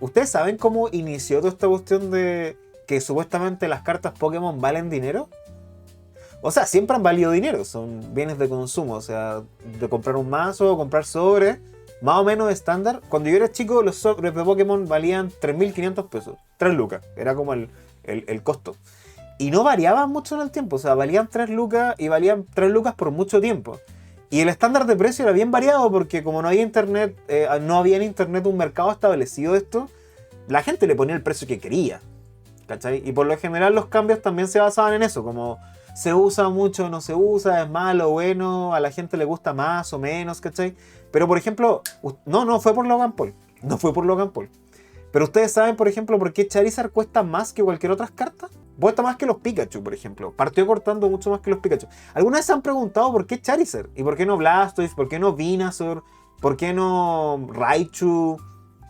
¿Ustedes saben cómo inició toda esta cuestión de que supuestamente las cartas Pokémon valen dinero? O sea, siempre han valido dinero, son bienes de consumo, o sea, de comprar un mazo, comprar sobres, más o menos estándar. Cuando yo era chico, los sobres de Pokémon valían 3.500 pesos, 3 lucas, era como el costo. Y no variaban mucho en el tiempo, o sea, valían 3 lucas y valían 3 lucas por mucho tiempo. Y el estándar de precio era bien variado porque como no había internet, no había en internet un mercado establecido de esto, la gente le ponía el precio que quería, ¿cachai? Y por lo general los cambios también se basaban en eso, como se usa mucho, no se usa, es malo, bueno, a la gente le gusta más o menos, ¿cachai? Pero por ejemplo, no fue por Logan Paul, no fue por Logan Paul. Pero ustedes saben, por ejemplo, por qué Charizard cuesta más que cualquier otra carta. Cuesta más que los Pikachu, por ejemplo. Partió cortando mucho más que los Pikachu. ¿Alguna vez se han preguntado por qué Charizard? ¿Y por qué no Blastoise? ¿Por qué no Venusaur? ¿Por qué no Raichu?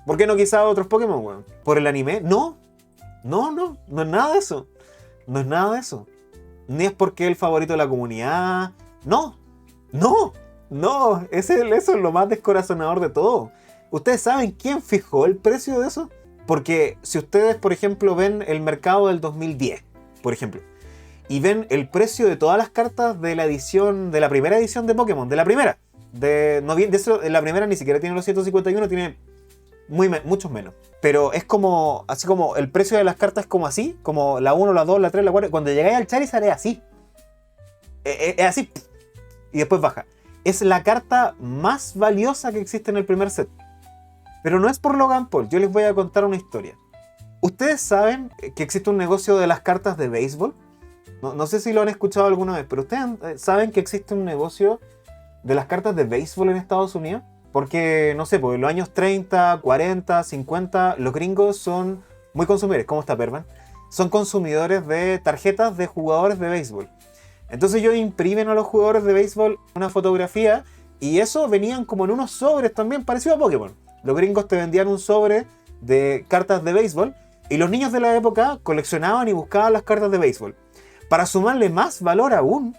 ¿Por qué no quizá otros Pokémon, weón? ¿Por el anime? No es nada de eso. No es nada de eso. Ni es porque es el favorito de la comunidad. No. Eso es lo más descorazonador de todo. ¿Ustedes saben quién fijó el precio de eso? Porque si ustedes, por ejemplo, ven el mercado del 2010, por ejemplo, y ven el precio de todas las cartas de la edición, de la primera edición de Pokémon, de la primera, la primera ni siquiera tiene los 151, tiene muchos menos. Pero es como, así como el precio de las cartas es como así, como la 1, la 2, la 3, la 4, cuando llegáis al Charizard es así. Es así, y después baja. Es la carta más valiosa que existe en el primer set. Pero no es por Logan Paul, yo les voy a contar una historia. ¿Ustedes saben que existe un negocio de las cartas de béisbol? No sé si lo han escuchado alguna vez, pero ¿ustedes saben que existe un negocio de las cartas de béisbol en Estados Unidos? Porque, no sé, pues en los años 30, 40, 50, los gringos son muy consumidores. ¿Cómo está, Pervan? Son consumidores de tarjetas de jugadores de béisbol. Entonces ellos imprimen a los jugadores de béisbol una fotografía y eso venían como en unos sobres también, parecido a Pokémon. Los gringos te vendían un sobre de cartas de béisbol y los niños de la época coleccionaban y buscaban las cartas de béisbol. Para sumarle más valor aún,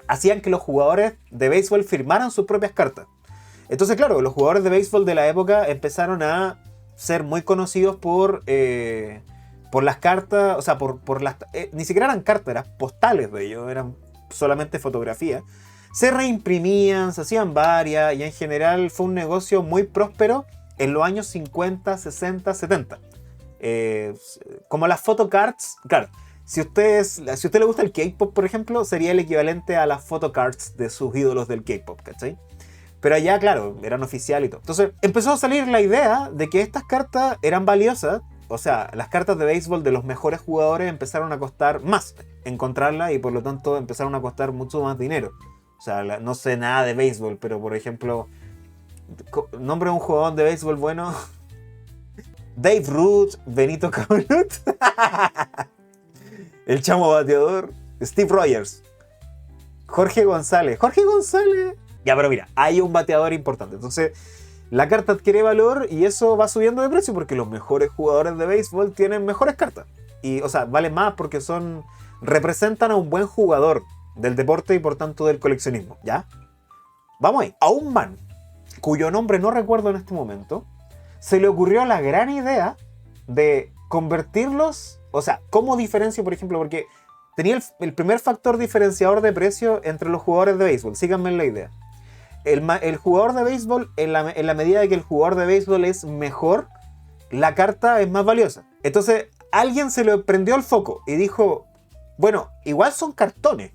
hacían que los jugadores de béisbol firmaran sus propias cartas. Entonces, claro, los jugadores de béisbol de la época empezaron a ser muy conocidos por las cartas, o sea, por las... ni siquiera eran cartas, eran postales de ellos, eran solamente fotografías. Se reimprimían, se hacían varias y en general fue un negocio muy próspero en los años 50, 60, 70. Como las photocards, claro. Si a usted le gusta el K-pop, por ejemplo, sería el equivalente a las photocards de sus ídolos del K-pop, ¿cachai? Pero allá, claro, eran oficial y todo. Entonces empezó a salir la idea de que estas cartas eran valiosas. O sea, las cartas de béisbol de los mejores jugadores empezaron a costar más encontrarlas y por lo tanto empezaron a costar mucho más dinero. O sea, no sé nada de béisbol, pero por ejemplo, nombre de un jugador de béisbol bueno. Dave Root, Benito Cabrut, el chamo bateador, Steve Rogers, Jorge González. Ya, pero mira, hay un bateador importante. Entonces, la carta adquiere valor y eso va subiendo de precio porque los mejores jugadores de béisbol tienen mejores cartas. Y, o sea, valen más porque representan a un buen jugador del deporte y por tanto del coleccionismo, ¿ya? Vamos ahí. A un man, cuyo nombre no recuerdo en este momento, se le ocurrió la gran idea de convertirlos, o sea, ¿cómo diferencio, por ejemplo? Porque tenía el primer factor diferenciador de precio entre los jugadores de béisbol, síganme en la idea. El jugador de béisbol, en la medida de que el jugador de béisbol es mejor, la carta es más valiosa. Entonces, alguien se le prendió el foco y dijo, bueno, igual son cartones.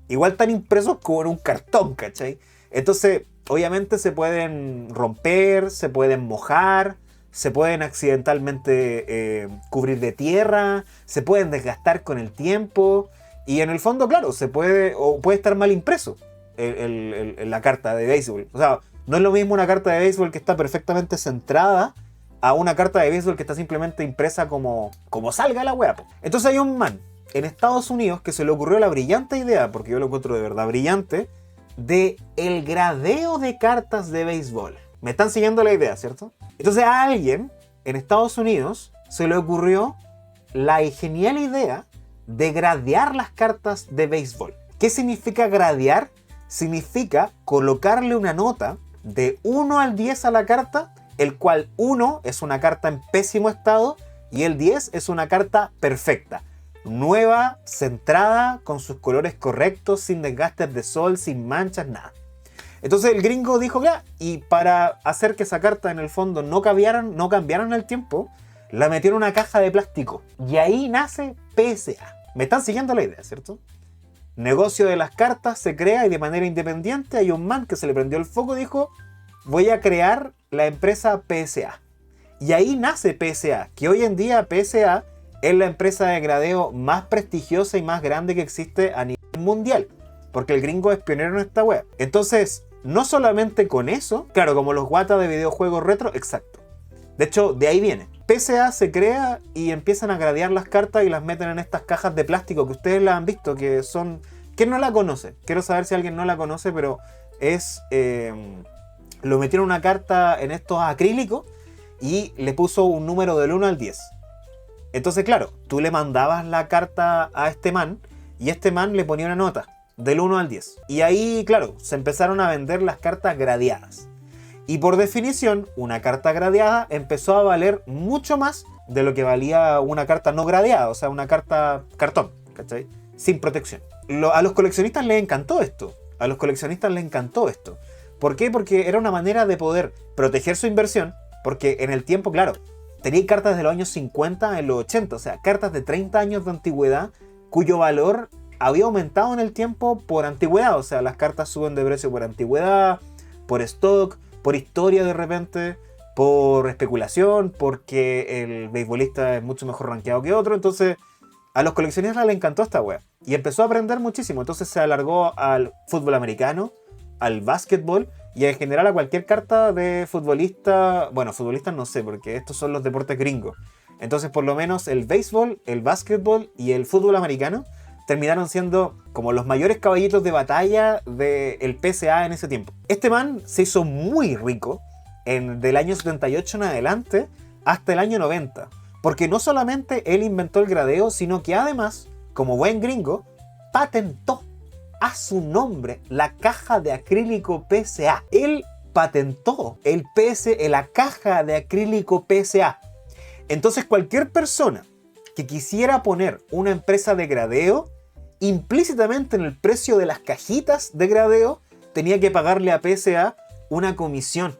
Igual están impresos como en un cartón, ¿cachai? Entonces, obviamente se pueden romper, se pueden mojar, se pueden accidentalmente cubrir de tierra, se pueden desgastar con el tiempo. Y en el fondo, claro, puede estar mal impreso la carta de béisbol. O sea, no es lo mismo una carta de béisbol que está perfectamente centrada a una carta de béisbol que está simplemente impresa como salga la wea. Entonces hay un man en Estados Unidos que se le ocurrió la brillante idea, porque yo lo encuentro de verdad brillante, de el gradeo de cartas de béisbol. Me están siguiendo la idea, ¿cierto? Entonces a alguien en Estados Unidos se le ocurrió la genial idea de gradear las cartas de béisbol. ¿Qué significa gradear? Significa colocarle una nota de 1 al 10 a la carta el cual 1 es una carta en pésimo estado y el 10 es una carta perfecta. Nueva, centrada, con sus colores correctos, sin desgastes de sol, sin manchas, nada. Entonces el gringo dijo ya, y para hacer que esa carta en el fondo no cambiaran el tiempo, la metió en una caja de plástico. Y ahí nace PSA. Me están siguiendo la idea, ¿cierto? Negocio de las cartas se crea y de manera independiente hay un man que se le prendió el foco y dijo, voy a crear la empresa PSA. Y ahí nace PSA, que hoy en día PSA es la empresa de gradeo más prestigiosa y más grande que existe a nivel mundial. Porque el gringo es pionero en esta web. Entonces, no solamente con eso, claro, como los guatas de videojuegos retro, exacto. De hecho, de ahí viene. PSA se crea y empiezan a gradear las cartas y las meten en estas cajas de plástico que ustedes la han visto, que son... ¿Quién no la conoce? Quiero saber si alguien no la conoce, pero es... lo metieron una carta en estos acrílicos y le puso un número del 1 al 10. Entonces, claro, tú le mandabas la carta a este man y este man le ponía una nota del 1 al 10. Y ahí, claro, se empezaron a vender las cartas gradeadas. Y por definición, una carta gradeada empezó a valer mucho más de lo que valía una carta no gradeada, o sea, una carta cartón, ¿cachai? Sin protección. A los coleccionistas les encantó esto. ¿Por qué? Porque era una manera de poder proteger su inversión, porque en el tiempo, claro, tenía cartas de los años 50 en los 80, o sea, cartas de 30 años de antigüedad, cuyo valor había aumentado en el tiempo por antigüedad, o sea, las cartas suben de precio por antigüedad, por stock, por historia de repente, por especulación, porque el beisbolista es mucho mejor rankeado que otro. Entonces a los coleccionistas les encantó esta wea y empezó a aprender muchísimo. Entonces se alargó al fútbol americano, al básquetbol y en general a cualquier carta de futbolista. Bueno, futbolistas no sé, porque estos son los deportes gringos. Entonces por lo menos el béisbol, el básquetbol y el fútbol americano terminaron siendo como los mayores caballitos de batalla del PSA en ese tiempo. Este man se hizo muy rico del año 78 en adelante hasta el año 90. Porque no solamente él inventó el gradeo, sino que además, como buen gringo, patentó a su nombre la caja de acrílico PSA. Él patentó la caja de acrílico PSA. Entonces cualquier persona que quisiera poner una empresa de gradeo, implícitamente en el precio de las cajitas de gradeo, tenía que pagarle a PSA una comisión.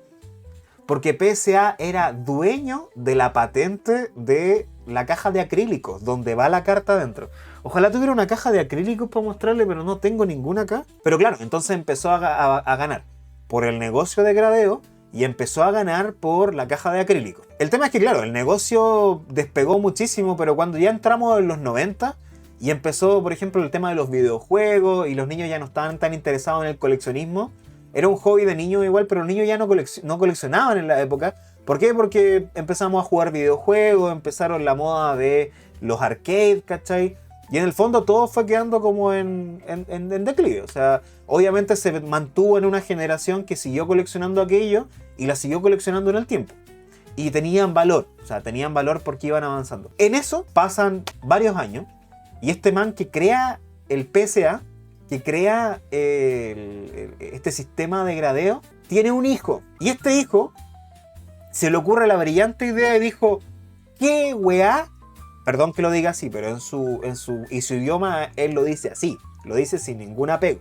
Porque PSA era dueño de la patente de la caja de acrílicos, donde va la carta dentro. Ojalá tuviera una caja de acrílicos para mostrarle, pero no tengo ninguna acá. Pero claro, entonces empezó a ganar por el negocio de gradeo y empezó a ganar por la caja de acrílicos. El tema es que, claro, el negocio despegó muchísimo, pero cuando ya entramos en los 90 y empezó, por ejemplo, el tema de los videojuegos y los niños ya no estaban tan interesados en el coleccionismo. Era un hobby de niños igual, pero los niños ya no coleccionaban en la época. ¿Por qué? Porque empezamos a jugar videojuegos, empezaron la moda de los arcades, ¿cachai? Y en el fondo todo fue quedando como en declive. O sea, obviamente se mantuvo en una generación que siguió coleccionando aquello y la siguió coleccionando en el tiempo. Y tenían valor, o sea, tenían valor porque iban avanzando. En eso pasan varios años y este man que crea el PSA, que crea este sistema de gradeo, tiene un hijo. Y este hijo se le ocurre la brillante idea y dijo, ¿qué weá? Perdón que lo diga así, pero en su idioma él lo dice así, lo dice sin ningún apego.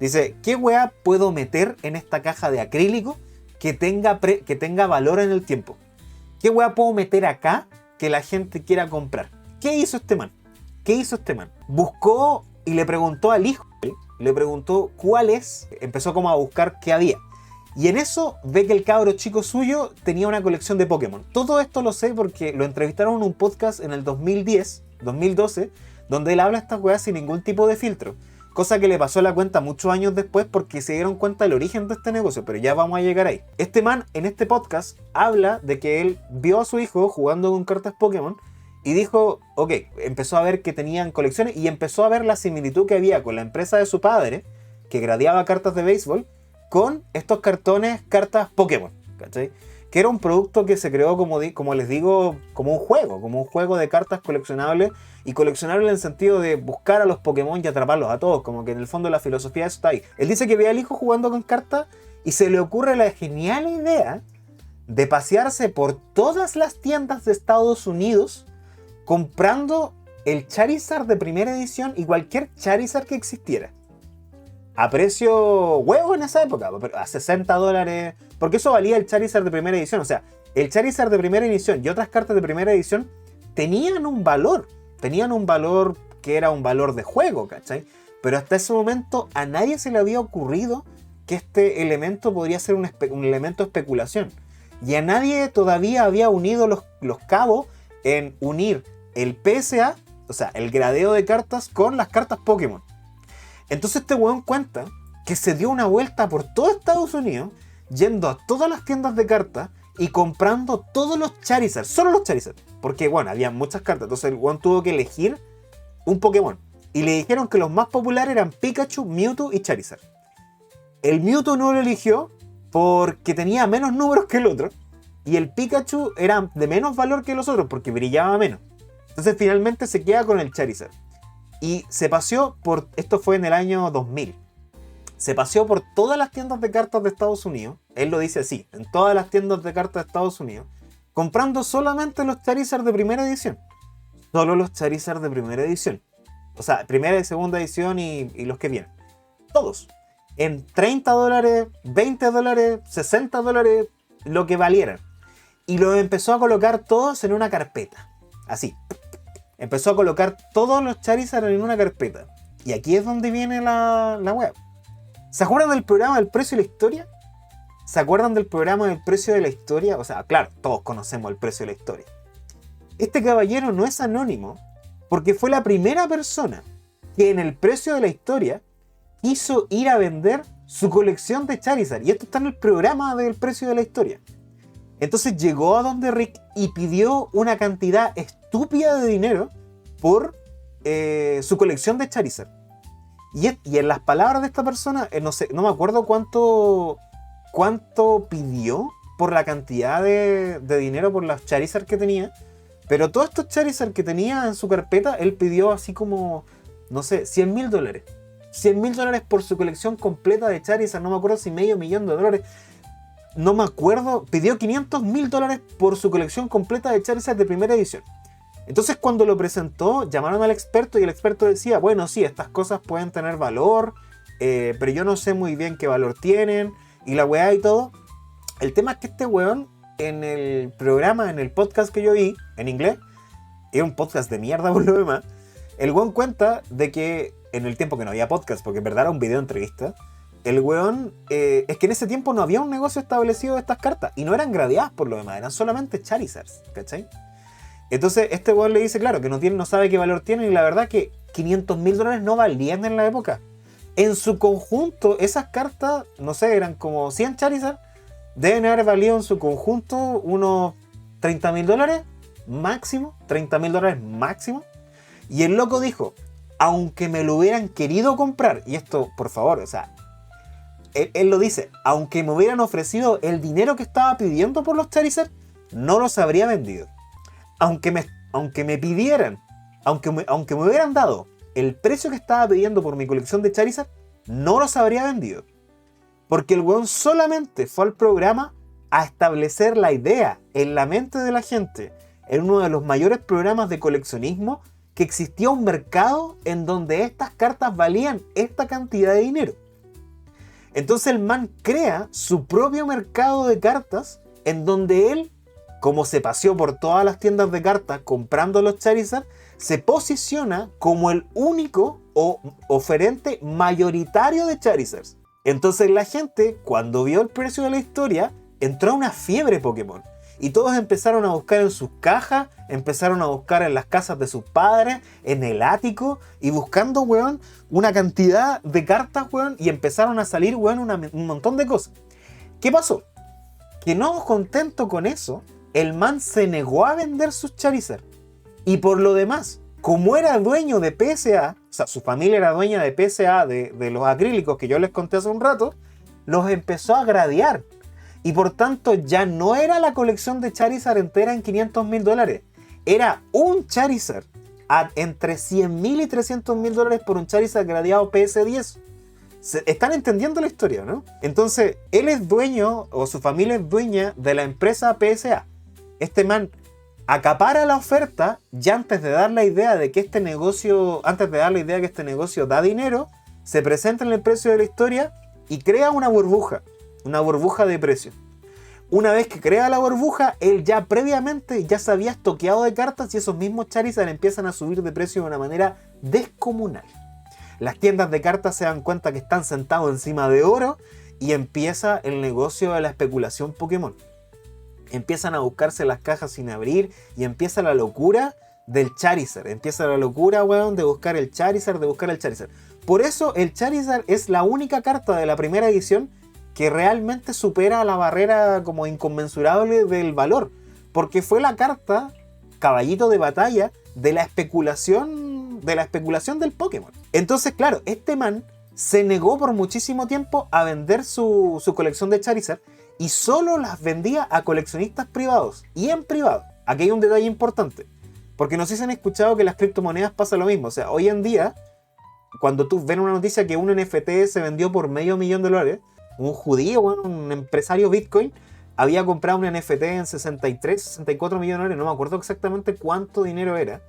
Dice, ¿qué weá puedo meter en esta caja de acrílico que tenga valor en el tiempo? ¿Qué weá puedo meter acá que la gente quiera comprar? ¿Qué hizo este man? Buscó y le preguntó al hijo, le preguntó cuál es, empezó como a buscar qué había. Y en eso ve que el cabro chico suyo tenía una colección de Pokémon. Todo esto lo sé porque lo entrevistaron en un podcast en el 2012, donde él habla estas weas sin ningún tipo de filtro. Cosa que le pasó a la cuenta muchos años después porque se dieron cuenta del origen de este negocio, pero ya vamos a llegar ahí. Este man en este podcast habla de que él vio a su hijo jugando con cartas Pokémon y dijo, ok, empezó a ver que tenían colecciones y empezó a ver la similitud que había con la empresa de su padre, que gradeaba cartas de béisbol, con estos cartas Pokémon, ¿cachai? Que era un producto que se creó, como les digo, como un juego de cartas coleccionables, y coleccionables en el sentido de buscar a los Pokémon y atraparlos a todos, como que en el fondo la filosofía de eso está ahí. Él dice que ve al hijo jugando con cartas y se le ocurre la genial idea de pasearse por todas las tiendas de Estados Unidos comprando el Charizard de primera edición y cualquier Charizard que existiera. A precio huevo en esa época, a $60, porque eso valía el Charizard de primera edición. O sea, el Charizard de primera edición y otras cartas de primera edición tenían un valor que era un valor de juego, ¿cachai? Pero hasta ese momento a nadie se le había ocurrido que este elemento podría ser un elemento de especulación. Y a nadie todavía había unido los cabos en unir el PSA, o sea, el gradeo de cartas, con las cartas Pokémon. Entonces este weón cuenta que se dio una vuelta por todo Estados Unidos, yendo a todas las tiendas de cartas y comprando todos los Charizard, solo los Charizard. Porque, bueno, había muchas cartas, entonces el weón tuvo que elegir un Pokémon. Y le dijeron que los más populares eran Pikachu, Mewtwo y Charizard. El Mewtwo no lo eligió porque tenía menos números que el otro. Y el Pikachu era de menos valor que los otros porque brillaba menos. Entonces finalmente se queda con el Charizard. Y se paseó por... Esto fue en el año 2000. Se paseó por todas las tiendas de cartas de Estados Unidos. Él lo dice así. En todas las tiendas de cartas de Estados Unidos. Comprando solamente los Charizard de primera edición. Solo los Charizard de primera edición. O sea, primera y segunda edición y los que vienen. Todos. En $30, $20, $60, lo que valieran. Y los empezó a colocar todos en una carpeta. Así. Empezó a colocar todos los Charizard en una carpeta. Y aquí es donde viene la web. ¿Se acuerdan del programa del precio de la historia? ¿Se acuerdan del programa del precio de la historia? O sea, claro, todos conocemos el precio de la historia. Este caballero no es anónimo porque fue la primera persona que en el precio de la historia quiso ir a vender su colección de Charizard. Y esto está en el programa del precio de la historia. Entonces llegó a donde Rick y pidió una cantidad estúpida de dinero por su colección de Charizard. Y en las palabras de esta persona, no me acuerdo cuánto pidió por la cantidad de dinero por las Charizard que tenía. Pero todos estos Charizard que tenía en su carpeta, él pidió así como, no sé, $100,000. $100,000 por su colección completa de Charizard. No me acuerdo si $500,000. No me acuerdo. Pidió $500,000 por su colección completa de Charizard de primera edición. Entonces cuando lo presentó, llamaron al experto y el experto decía, bueno, sí, estas cosas pueden tener valor, pero yo no sé muy bien qué valor tienen, y la weá y todo. El tema es que este weón, en el programa, en el podcast que yo vi, en inglés, era un podcast de mierda por lo demás, el weón cuenta de que en el tiempo que no había podcast, porque en verdad era un video entrevista, el weón, es que en ese tiempo no había un negocio establecido de estas cartas, y no eran gradeadas por lo demás, eran solamente Charizards, ¿cachai? Entonces este weón le dice, claro, que no sabe qué valor tienen, y la verdad que $500,000 no valían en la época. En su conjunto, esas cartas, no sé, eran como 100 Charizard, deben haber valido en su conjunto unos $30,000 máximo, $30,000 máximo. Y el loco dijo, aunque me lo hubieran querido comprar, y esto, por favor, o sea, él lo dice, aunque me hubieran ofrecido el dinero que estaba pidiendo por los Charizard, no los habría vendido. Aunque me pidieran, aunque me hubieran dado el precio que estaba pidiendo por mi colección de Charizard, no los habría vendido. Porque el weón solamente fue al programa a establecer la idea en la mente de la gente, en uno de los mayores programas de coleccionismo, que existía un mercado en donde estas cartas valían esta cantidad de dinero. Entonces el man crea su propio mercado de cartas en donde él, como se paseó por todas las tiendas de cartas comprando los Charizard, se posiciona como el único oferente mayoritario de Charizards. Entonces la gente, cuando vio el precio de la historia, entró a una fiebre Pokémon. Y todos empezaron a buscar en sus cajas, empezaron a buscar en las casas de sus padres, en el ático, y buscando, weón, una cantidad de cartas, weón, y empezaron a salir, weón, un montón de cosas. ¿Qué pasó? Que no contento con eso, el man se negó a vender sus Charizard. Y por lo demás, como era dueño de PSA, o sea, su familia era dueña de PSA, de los acrílicos que yo les conté hace un rato, los empezó a gradear. Y por tanto ya no era la colección de Charizard entera en $500,000. Era un Charizard entre $100,000 y $300,000 por un Charizard gradeado PS10. Están entendiendo la historia, ¿no? Entonces, él es dueño, o su familia es dueña de la empresa PSA. Este man acapara la oferta ya antes de dar la idea de que este negocio, da dinero, se presenta en el precio de la historia y crea una burbuja de precio. Una vez que crea la burbuja, él ya previamente ya se había estoqueado de cartas y esos mismos Charizard empiezan a subir de precio de una manera descomunal. Las tiendas de cartas se dan cuenta que están sentados encima de oro y empieza el negocio de la especulación Pokémon. Empiezan a buscarse las cajas sin abrir y empieza la locura del Charizard. Empieza la locura, weón, de buscar el Charizard. Por eso el Charizard es la única carta de la primera edición que realmente supera la barrera como inconmensurable del valor. Porque fue la carta caballito de batalla de la especulación del Pokémon. Entonces, claro, este man se negó por muchísimo tiempo a vender su colección de Charizard y solo las vendía a coleccionistas privados y en privado. Aquí hay un detalle importante, porque no sé si han escuchado que las criptomonedas pasa lo mismo. O sea, hoy en día, cuando tú ves una noticia que un NFT se vendió por $500,000, un judío, bueno, un empresario Bitcoin, había comprado un NFT en 63, 64 millones de dólares, no me acuerdo exactamente cuánto dinero era.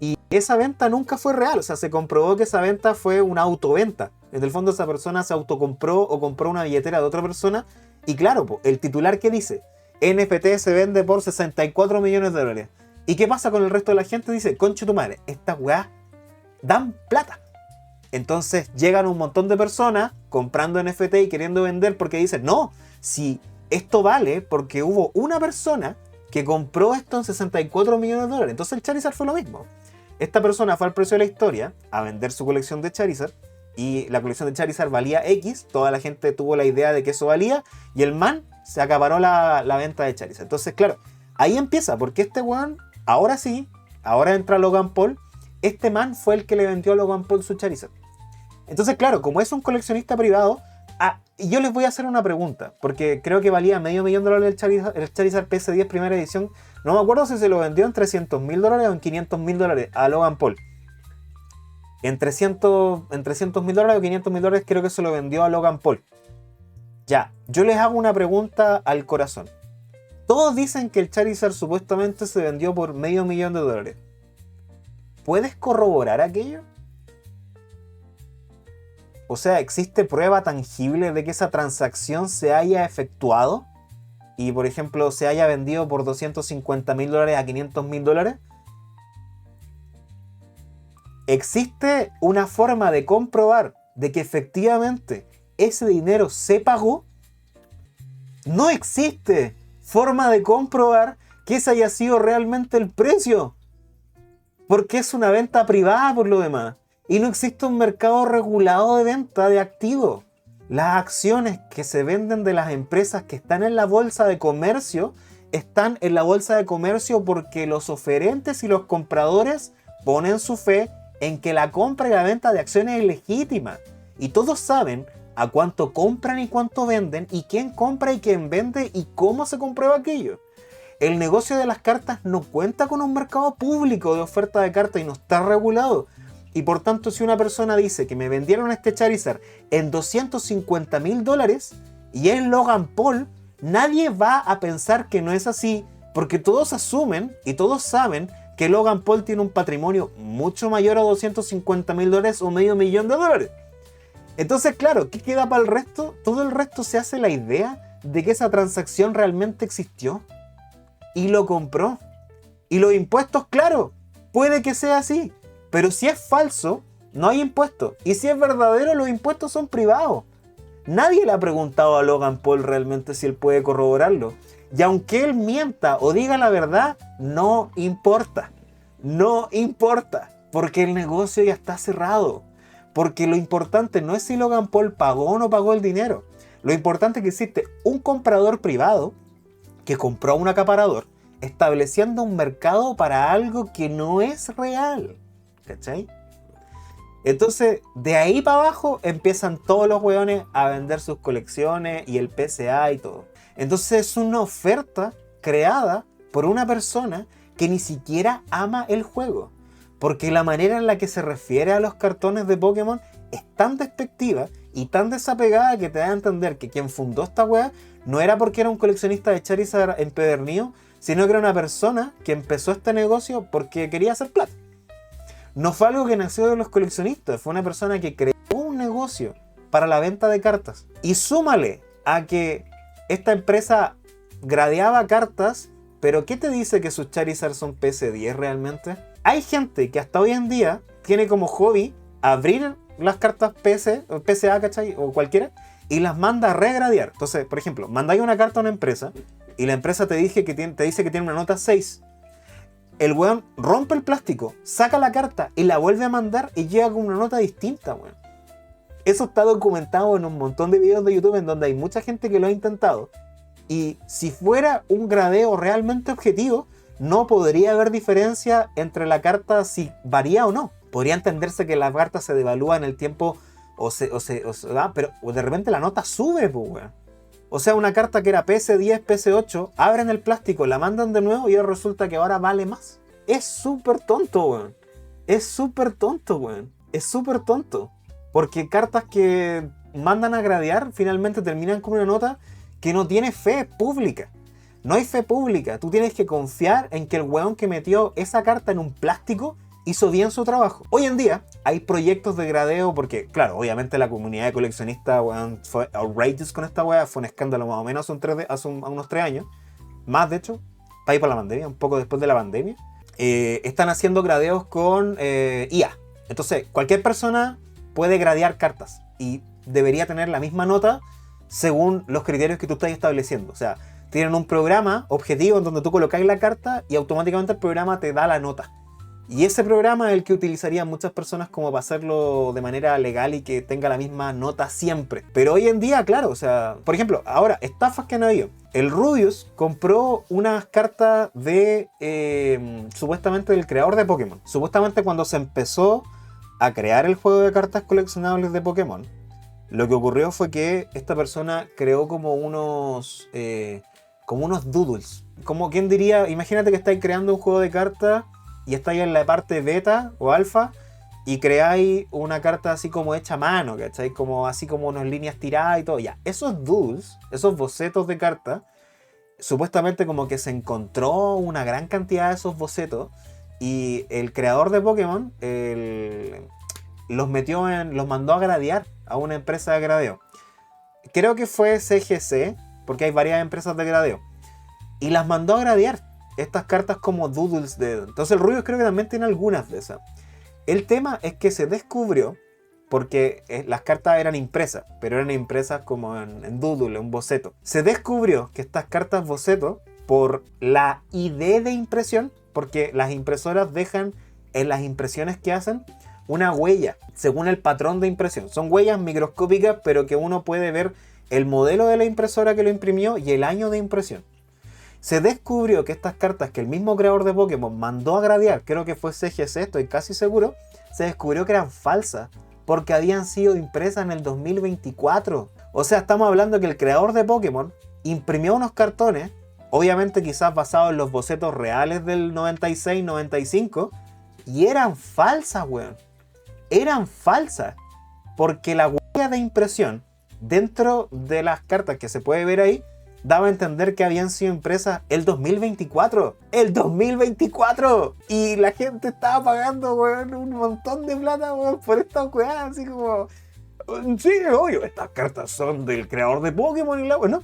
Y esa venta nunca fue real, o sea, se comprobó que esa venta fue una autoventa. En el fondo esa persona se autocompró o compró una billetera de otra persona. Y claro, el titular que dice, NFT se vende por 64 millones de dólares. ¿Y qué pasa con el resto de la gente? Dice, conche tu madre, estas weas dan plata. Entonces llegan un montón de personas comprando NFT y queriendo vender porque dicen, no, si esto vale porque hubo una persona que compró esto en 64 millones de dólares. Entonces el Charizard fue lo mismo. Esta persona fue al precio de la historia a vender su colección de Charizard y la colección de Charizard valía X. Toda la gente tuvo la idea de que eso valía y el man se acaparó la venta de Charizard. Entonces, claro, ahí empieza porque este weón, ahora sí, ahora entra Logan Paul. Este man fue el que le vendió a Logan Paul su Charizard. Entonces, claro, como es un coleccionista privado, yo les voy a hacer una pregunta, porque creo que valía $500,000 el Charizard PS10 primera edición. No me acuerdo si se lo vendió en $300,000 o en $500,000 a Logan Paul. En $300,000 o $500,000 creo que se lo vendió a Logan Paul. Ya, yo les hago una pregunta al corazón. Todos dicen que el Charizard supuestamente se vendió por $500,000. ¿Puedes corroborar aquello? O sea, ¿existe prueba tangible de que esa transacción se haya efectuado? Y, por ejemplo, se haya vendido por $250,000 a $500,000. ¿Existe una forma de comprobar de que efectivamente ese dinero se pagó? No existe forma de comprobar que ese haya sido realmente el precio. Porque es una venta privada por lo demás. Y no existe un mercado regulado de venta de activos. Las acciones que se venden de las empresas que están en la bolsa de comercio están en la bolsa de comercio porque los oferentes y los compradores ponen su fe en que la compra y la venta de acciones es legítima. Y todos saben a cuánto compran y cuánto venden y quién compra y quién vende y cómo se comprueba aquello. El negocio de las cartas no cuenta con un mercado público de oferta de cartas y no está regulado. Y por tanto, si una persona dice que me vendieron este Charizard en $250,000 y es Logan Paul, nadie va a pensar que no es así, porque todos asumen y todos saben que Logan Paul tiene un patrimonio mucho mayor a $250,000 o $500,000. Entonces, claro, ¿qué queda para el resto? Todo el resto se hace la idea de que esa transacción realmente existió y lo compró. Y los impuestos, claro, puede que sea así. Pero si es falso, no hay impuestos. Y si es verdadero, los impuestos son privados. Nadie le ha preguntado a Logan Paul realmente si él puede corroborarlo. Y aunque él mienta o diga la verdad, no importa. No importa. Porque el negocio ya está cerrado. Porque lo importante no es si Logan Paul pagó o no pagó el dinero. Lo importante es que existe un comprador privado que compró a un acaparador estableciendo un mercado para algo que no es real. ¿Cachai? Entonces, de ahí para abajo empiezan todos los weones a vender sus colecciones y el PSA y todo. Entonces es una oferta creada por una persona que ni siquiera ama el juego. Porque la manera en la que se refiere a los cartones de Pokémon es tan despectiva y tan desapegada que te da a entender que quien fundó esta weá no era porque era un coleccionista de Charizard empedernido, sino que era una persona que empezó este negocio porque quería hacer plata. No fue algo que nació de los coleccionistas, fue una persona que creó un negocio para la venta de cartas. Y súmale a que esta empresa gradeaba cartas, pero ¿qué te dice que sus Charizard son PS10 realmente? Hay gente que hasta hoy en día tiene como hobby abrir las cartas PS, o PSA, ¿cachai? O cualquiera, y las manda a regradear. Entonces, por ejemplo, mandáis una carta a una empresa y la empresa te dice que tiene una nota 6. El weón rompe el plástico, saca la carta y la vuelve a mandar y llega con una nota distinta, weón. Eso está documentado en un montón de videos de YouTube en donde hay mucha gente que lo ha intentado. Y si fuera un gradeo realmente objetivo, no podría haber diferencia entre la carta si varía o no. Podría entenderse que la carta se devalúa en el tiempo pero de repente la nota sube, pues, weón. O sea, una carta que era PS10, PS8, abren el plástico, la mandan de nuevo y ahora resulta que ahora vale más. Es súper tonto, weón. Es súper tonto, weón. Es súper tonto. Porque cartas que mandan a gradear finalmente terminan con una nota que no tiene fe pública. No hay fe pública. Tú tienes que confiar en que el weón que metió esa carta en un plástico hizo bien su trabajo. Hoy en día hay proyectos de gradeo porque, claro, obviamente la comunidad de coleccionistas, weón, fue outrageous con esta weá. Fue un escándalo más o menos hace unos 3 años. Más, de hecho, para ir por la pandemia, un poco después de la pandemia. Están haciendo gradeos con IA. Entonces, cualquier persona puede gradear cartas y debería tener la misma nota según los criterios que tú estás estableciendo. O sea, tienen un programa objetivo en donde tú colocáis la carta y automáticamente el programa te da la nota. Y ese programa es el que utilizarían muchas personas como para hacerlo de manera legal y que tenga la misma nota siempre. Pero hoy en día, claro, o sea, por ejemplo, ahora, estafas que han habido. El Rubius compró unas cartas de, supuestamente del creador de Pokémon. Supuestamente cuando se empezó a crear el juego de cartas coleccionables de Pokémon, lo que ocurrió fue que esta persona creó como unos doodles. Como quien diría, imagínate que estáis creando un juego de cartas y estáis en la parte beta o alfa y creáis una carta así como hecha a mano, ¿cachai? Como, así como unas líneas tiradas y todo. Ya, esos doodles, esos bocetos de cartas, supuestamente como que se encontró una gran cantidad de esos bocetos y el creador de Pokémon los mandó a gradear a una empresa de gradeo. Creo que fue CGC, porque hay varias empresas de gradeo. Y las mandó a gradear estas cartas como doodles de... Entonces el Rubius creo que también tiene algunas de esas. El tema es que se descubrió, porque las cartas eran impresas, pero eran impresas como en doodle, en boceto. Se descubrió que estas cartas boceto, por la ID de impresión, porque las impresoras dejan en las impresiones que hacen una huella, según el patrón de impresión. Son huellas microscópicas, pero que uno puede ver el modelo de la impresora que lo imprimió y el año de impresión. Se descubrió que estas cartas que el mismo creador de Pokémon mandó a gradear, creo que fue CGC, estoy casi seguro, se descubrió que eran falsas, porque habían sido impresas en el 2024. O sea, estamos hablando que el creador de Pokémon imprimió unos cartones, obviamente quizás basados en los bocetos reales del 96-95, y eran falsas, weón. Eran falsas, porque la huella de impresión dentro de las cartas que se puede ver ahí daba a entender que habían sido impresas el 2024. ¡El 2024! Y la gente estaba pagando, weón, un montón de plata, weón, por estas weas, así como... Sí, obvio, estas cartas son del creador de Pokémon y la... Bueno,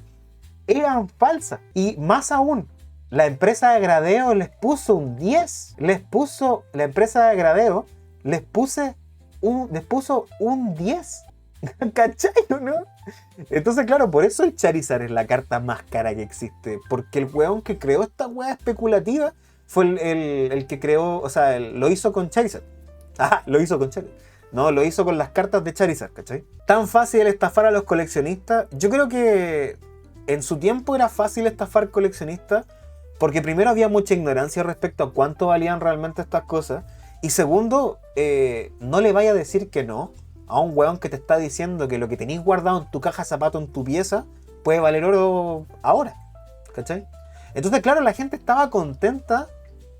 eran falsas. Y más aún, la empresa de gradeo les puso un 10. La empresa de gradeo les puso un 10. ¿Cachai o no? Entonces, claro, por eso el Charizard es la carta más cara que existe. Porque el weón que creó esta wea especulativa fue el que creó, o sea, lo hizo con Charizard. Ah, lo hizo con Charizard. No, lo hizo con las cartas de Charizard, ¿cachai? Tan fácil estafar a los coleccionistas. Yo creo que en su tiempo era fácil estafar coleccionistas porque primero había mucha ignorancia respecto a cuánto valían realmente estas cosas. Y segundo, no le vaya a decir que no a un weón que te está diciendo que lo que tenéis guardado en tu caja de zapatos en tu pieza puede valer oro ahora, ¿cachai? Entonces, claro, la gente estaba contenta,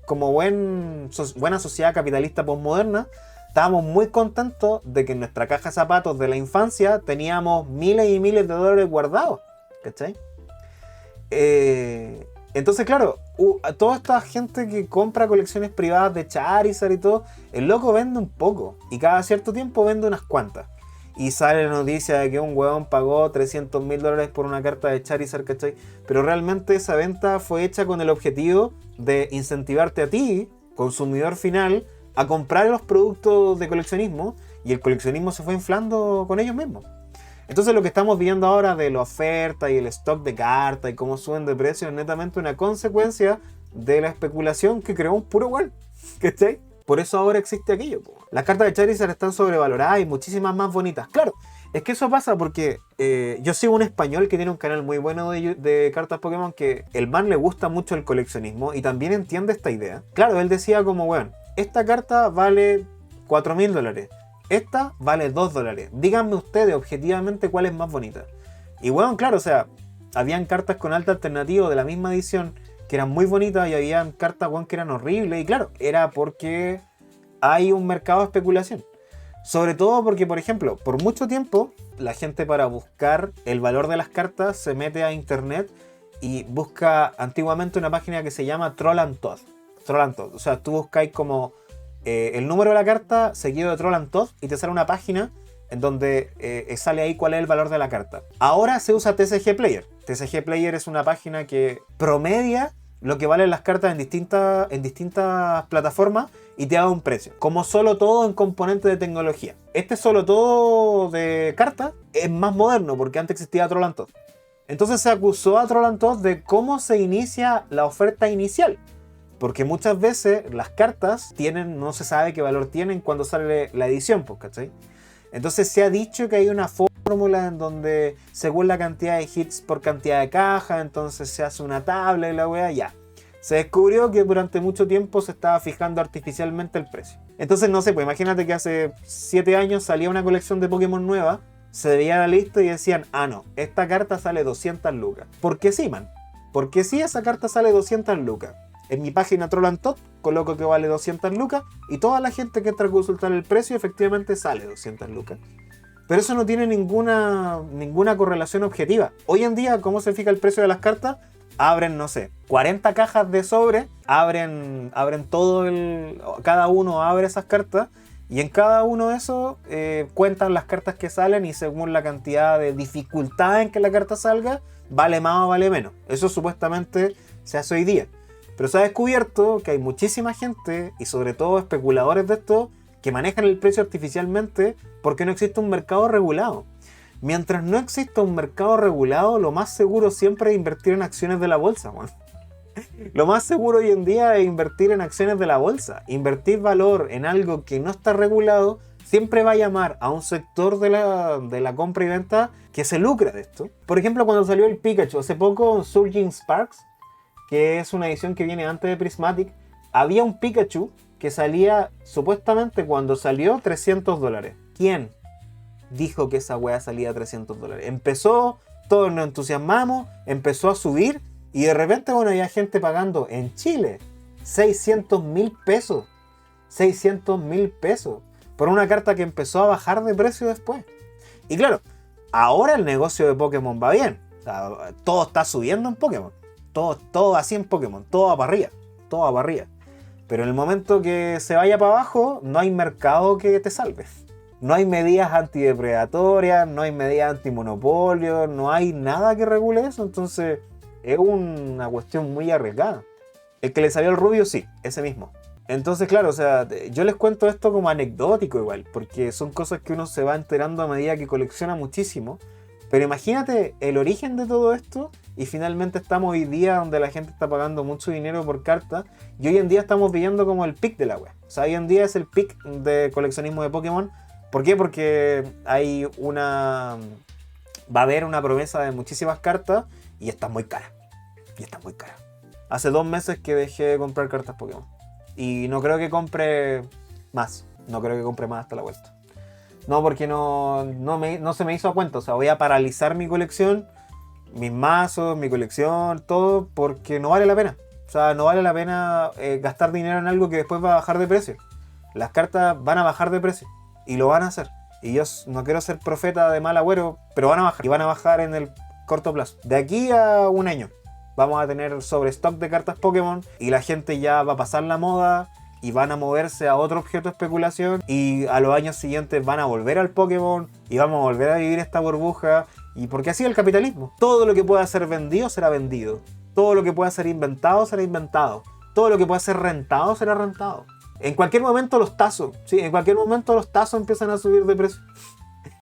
como buena sociedad capitalista postmoderna, estábamos muy contentos de que en nuestra caja de zapatos de la infancia teníamos miles y miles de dólares guardados, ¿cachai? Entonces, claro, a toda esta gente que compra colecciones privadas de Charizard y todo, el loco vende un poco y cada cierto tiempo vende unas cuantas. Y sale la noticia de que un huevón pagó $300.000 por una carta de Charizard, ¿cachai? Pero realmente esa venta fue hecha con el objetivo de incentivarte a ti, consumidor final, a comprar los productos de coleccionismo, y el coleccionismo se fue inflando con ellos mismos. Entonces lo que estamos viendo ahora de la oferta y el stock de cartas y cómo suben de precio es netamente una consecuencia de la especulación que creó un puro weón, ¿cachai? Por eso ahora existe aquello, po. Las cartas de Charizard están sobrevaloradas y muchísimas más bonitas. Claro, es que eso pasa porque yo sigo un español que tiene un canal muy bueno de cartas Pokémon, que el man le gusta mucho el coleccionismo y también entiende esta idea. Claro, él decía como, weón, esta carta vale $4.000. Esta vale $2. Díganme ustedes objetivamente cuál es más bonita. Y bueno, claro, o sea, habían cartas con alta alternativa de la misma edición que eran muy bonitas y habían cartas, bueno, que eran horribles. Y claro, era porque hay un mercado de especulación. Sobre todo porque, por ejemplo, por mucho tiempo la gente, para buscar el valor de las cartas, se mete a internet y busca antiguamente una página que se llama Troll and Toad. Troll and Toad. O sea, tú buscáis como el número de la carta seguido de Troll and Toad y te sale una página en donde sale ahí cuál es el valor de la carta. Ahora se usa TCG Player. TCG Player es una página que promedia lo que valen las cartas en distintas plataformas y te da un precio. Como solo todo en componentes de tecnología. Este solo todo de cartas es más moderno porque antes existía Troll and Toad. Entonces se acusó a Troll and Toad de cómo se inicia la oferta inicial. Porque muchas veces las cartas no se sabe qué valor tienen cuando sale la edición, pues, ¿cachai? Entonces se ha dicho que hay una fórmula en donde, según la cantidad de hits por cantidad de caja, entonces se hace una tabla y la wea, ya. Se descubrió que durante mucho tiempo se estaba fijando artificialmente el precio. Entonces, no sé, pues imagínate que hace 7 años salía una colección de Pokémon nueva, se veía la lista y decían, ah no, esta carta sale 200 lucas. ¿Por qué sí, man? Porque sí, esa carta sale 200 lucas. En mi página Troll and Toad coloco que vale 200 lucas y toda la gente que entra a consultar el precio efectivamente sale 200 lucas. Pero eso no tiene ninguna correlación objetiva. Hoy en día, ¿cómo se fija el precio de las cartas? Abren, no sé, 40 cajas de sobre, abren todo cada uno abre esas cartas y en cada uno de esos cuentan las cartas que salen y según la cantidad de dificultad en que la carta salga, vale más o vale menos. Eso supuestamente se hace hoy día. Pero se ha descubierto que hay muchísima gente, y sobre todo especuladores de esto, que manejan el precio artificialmente porque no existe un mercado regulado. Mientras no exista un mercado regulado, lo más seguro siempre es invertir en acciones de la bolsa, man. Lo más seguro hoy en día es invertir en acciones de la bolsa. Invertir valor en algo que no está regulado siempre va a llamar a un sector de la compra y venta que se lucra de esto. Por ejemplo, cuando salió el Pikachu, hace poco Surging Sparks, que es una edición que viene antes de Prismatic, había un Pikachu que salía, supuestamente cuando salió, $300. ¿Quién dijo que esa weá salía a $300? Empezó, todos nos entusiasmamos, empezó a subir y de repente, bueno, había gente pagando en Chile 600.000 pesos. 600.000 pesos por una carta que empezó a bajar de precio después. Y claro, ahora el negocio de Pokémon va bien. O sea, todo está subiendo en Pokémon. Todo así en Pokémon, todo va para arriba, todo va para arriba. Pero en el momento que se vaya para abajo, no hay mercado que te salve. No hay medidas antidepredatorias, no hay medidas antimonopolio, no hay nada que regule eso. Entonces es una cuestión muy arriesgada. El que le salió el rubio, sí, ese mismo. Entonces, claro, o sea, yo les cuento esto como anecdótico igual, porque son cosas que uno se va enterando a medida que colecciona muchísimo. Pero imagínate el origen de todo esto y finalmente estamos hoy día donde la gente está pagando mucho dinero por carta y hoy en día estamos viviendo como el pic de la web. O sea, hoy en día es el pic de coleccionismo de Pokémon. ¿Por qué? Porque va a haber una promesa de muchísimas cartas y están muy caras. Hace 2 meses que dejé de comprar cartas Pokémon y no creo que compre más. No creo que compre más hasta la vuelta. No, porque no se me hizo a cuenta. O sea, voy a paralizar mi colección, mis mazos, mi colección, todo, porque no vale la pena. O sea, no vale la pena gastar dinero en algo que después va a bajar de precio. las cartas van a bajar de precio. Y lo van a hacer. Y yo no quiero ser profeta de mal agüero, pero van a bajar. Y van a bajar en el corto plazo. De aquí a un año vamos a tener sobrestock de cartas Pokémon y la gente ya va a pasar la moda y van a moverse a otro objeto de especulación y a los años siguientes van a volver al Pokémon y vamos a volver a vivir esta burbuja. Y porque así es el capitalismo. Todo lo que pueda ser vendido será vendido. Todo lo que pueda ser inventado será inventado. Todo lo que pueda ser rentado será rentado. En cualquier momento los tazos, sí, en cualquier momento los tazos empiezan a subir de precio.